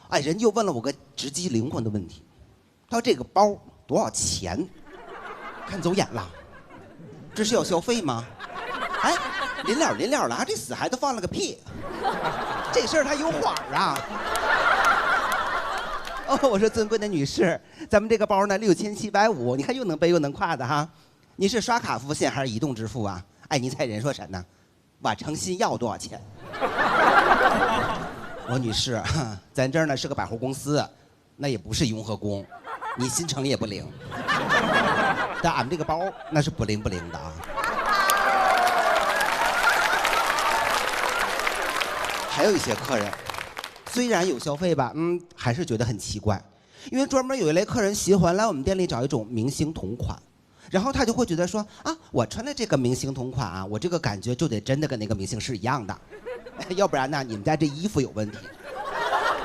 哎，人就问了我个直击灵魂的问题，他说这个包多少钱？看走眼了，这是要消费吗？哎，临了了，这死孩子放了个屁，这事儿他有谎啊！哦，我说尊贵的女士，咱们这个包呢6750，你看又能背又能挎的哈。你是刷卡付现还是移动支付啊？哎，你猜人说什么呢？我诚心要多少钱？我女士，咱这儿呢是个百货公司，那也不是雍和宫，你心诚也不灵。但俺们这个包那是不灵不灵的啊。还有一些客人，虽然有消费吧，还是觉得很奇怪，因为专门有一类客人喜欢来我们店里找一种明星同款，然后他就会觉得说啊，我穿的这个明星同款啊，我这个感觉就得真的跟那个明星是一样的，要不然呢，你们家这衣服有问题。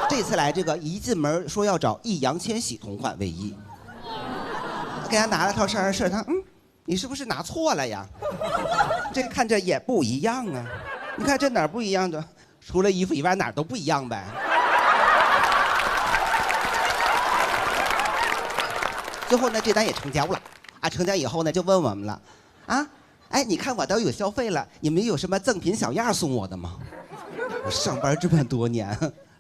这次来这个一进门说要找易烊千玺同款卫衣，给他拿了套上身试，他你是不是拿错了呀？这看着也不一样啊，你看这哪儿不一样的？除了衣服以外哪儿都不一样呗。最后呢，这单也成交了啊！成交以后呢，就问我们了，啊，哎，你看我都有消费了，你们有什么赠品小样送我的吗？我上班这么多年，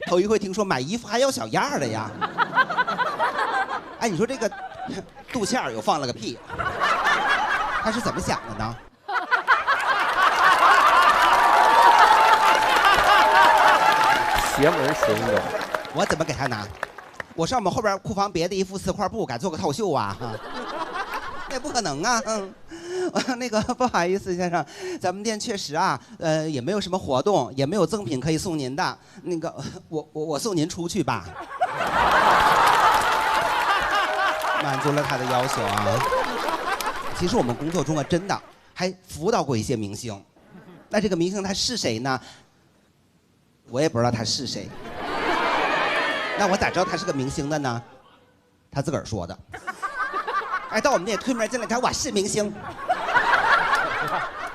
头一回听说买衣服还要小样的呀。哎，你说这个肚脐眼又放了个屁，他是怎么想的呢？邪门形容，我怎么给他拿？我上我们后边库房别的一副4块布，敢做个套袖啊？那不可能啊！那个不好意思，先生，咱们店确实啊，也没有什么活动，也没有赠品可以送您的。那个，我送您出去吧。满足了他的要求啊。其实我们工作中啊，真的还辅导过一些明星。那这个明星他是谁呢？我也不知道他是谁。那我咋知道他是个明星的呢？他自个儿说的。哎，到我们店推门进来，他说我是明星。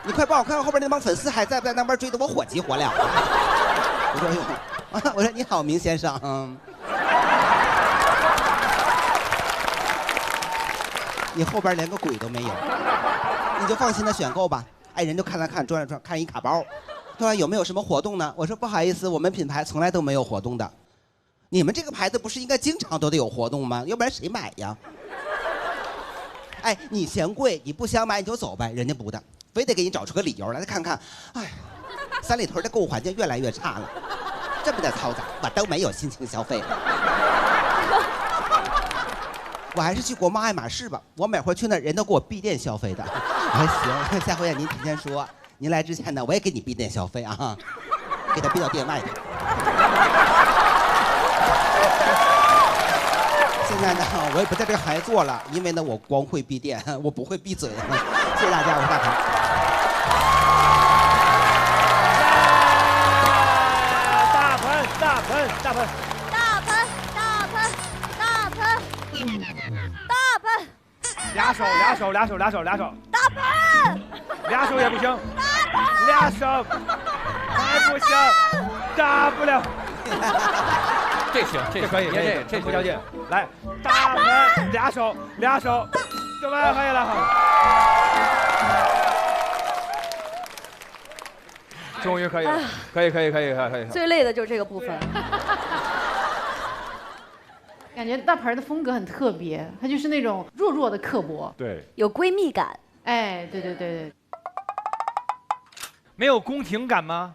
你快帮我看看后边那帮粉丝还在不在那边追得我火急火燎。我说哟，我说你好，明先生。你后边连个鬼都没有，你就放心的选购吧。哎，人就看了看，转了转，看一卡包，他说有没有什么活动呢？我说不好意思，我们品牌从来都没有活动的。你们这个牌子不是应该经常都得有活动吗？要不然谁买呀？哎，你嫌贵，你不想买你就走呗，人家不的，非得给你找出个理由来。再看看，哎，三里屯的购物环境越来越差了，这么的嘈杂，我都没有心情消费了。我还是去国贸爱马仕吧，我每回去那人都给我闭店消费的。哎，行，下回您提前说，您来之前呢，我也给你闭店消费啊，给他闭到店外头。现在呢，我也不在这个行业做了，因为呢，我光会闭店，我不会闭嘴。谢谢大家，我是大鹏。大盆，大盆，大盆，大盆，大盆，大盆，大盆，俩手，俩手，俩手，俩手，俩手，大盆，俩手也不行，俩手还不行，大不了。这行，这可以，这不较劲。来，大盆，俩手，俩手，就完可以了。终于可以了，可以。最累的就是这个部分。感觉大盆的风格很特别，它就是那种弱弱的刻薄，对，有闺蜜感。哎，对，没有宫廷感吗？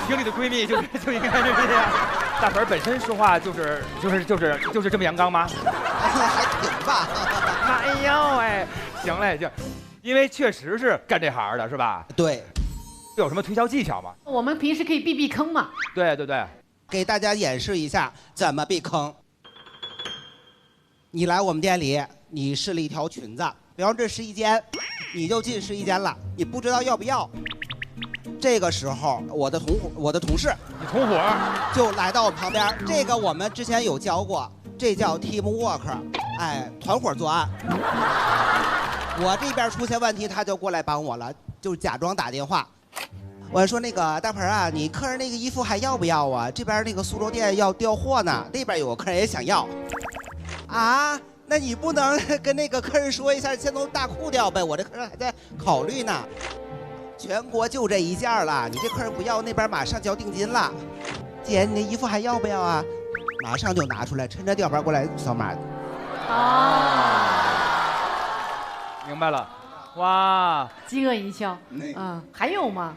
厅里的闺蜜就应该是这样。大盆本身说话就是这么阳刚吗？还挺吧。哎呦喂，行嘞就，因为确实是干这行的是吧？对。有什么推销技巧吗？我们平时可以避避坑嘛。对，给大家演示一下怎么避坑。你来我们店里，你试了一条裙子，比方这试衣间，你就进试衣间了，你不知道要不要。这个时候，我的同事，你同伙就来到我旁边。这个我们之前有教过，这叫 team work， 哎，团伙作案。我这边出现问题，他就过来帮我了，就假装打电话。我说那个大盆啊，你客人那个衣服还要不要啊？这边那个苏州店要调货呢，那边有个客人也想要。啊，那你不能跟那个客人说一下，先从大裤调呗？我这客人还在考虑呢。全国就这一件了，你这客人不要，那边马上就要定金了。姐，你那衣服还要不要啊？马上就拿出来，抻着吊牌过来扫码。明白了，哇，饥饿营销，还有吗？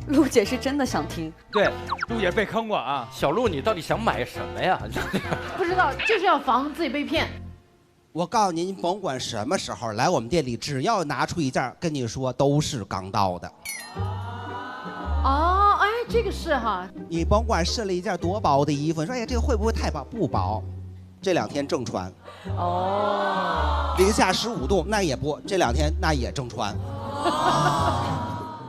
陆姐是真的想听。对，陆姐被坑过啊。小陆，你到底想买什么呀？不知道，就是要防自己被骗。我告诉您，你甭管什么时候来我们店里，只要拿出一件，跟你说都是刚到的。哦，哎，这个是哈。你甭管试了一件多薄的衣服，你说哎呀这个会不会太薄？不薄，这2天正穿。哦。零下15度那也不，这2天那也正穿。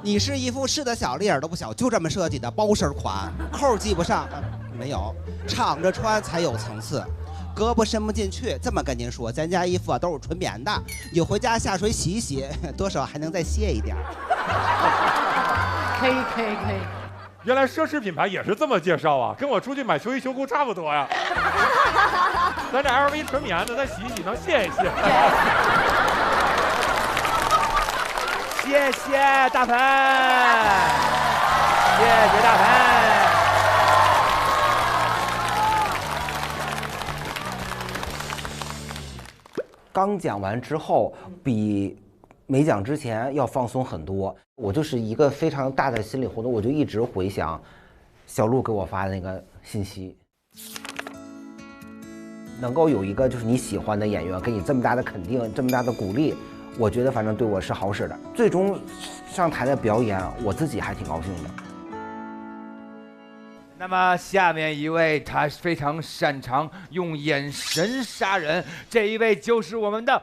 你试衣服试的小，一点都不小，就这么设计的包身款，扣系不上，没有，敞着穿才有层次。胳膊伸不进去，这么跟您说，咱家衣服啊都是纯棉的，你回家下水洗一洗，多少还能再卸一点。可以。原来奢侈品牌也是这么介绍啊，跟我出去买秋衣秋裤差不多呀。咱这 LV 纯棉的，咱洗一洗能卸一卸。谢谢大盆，谢谢大盆。刚讲完之后，比没讲之前要放松很多。我就是一个非常大的心理活动，我就一直回想小鹿给我发的那个信息。能够有一个就是你喜欢的演员给你这么大的肯定，这么大的鼓励，我觉得反正对我是好使的。最终上台的表演，我自己还挺高兴的。那么下面一位，他非常擅长用眼神杀人，这一位就是我们的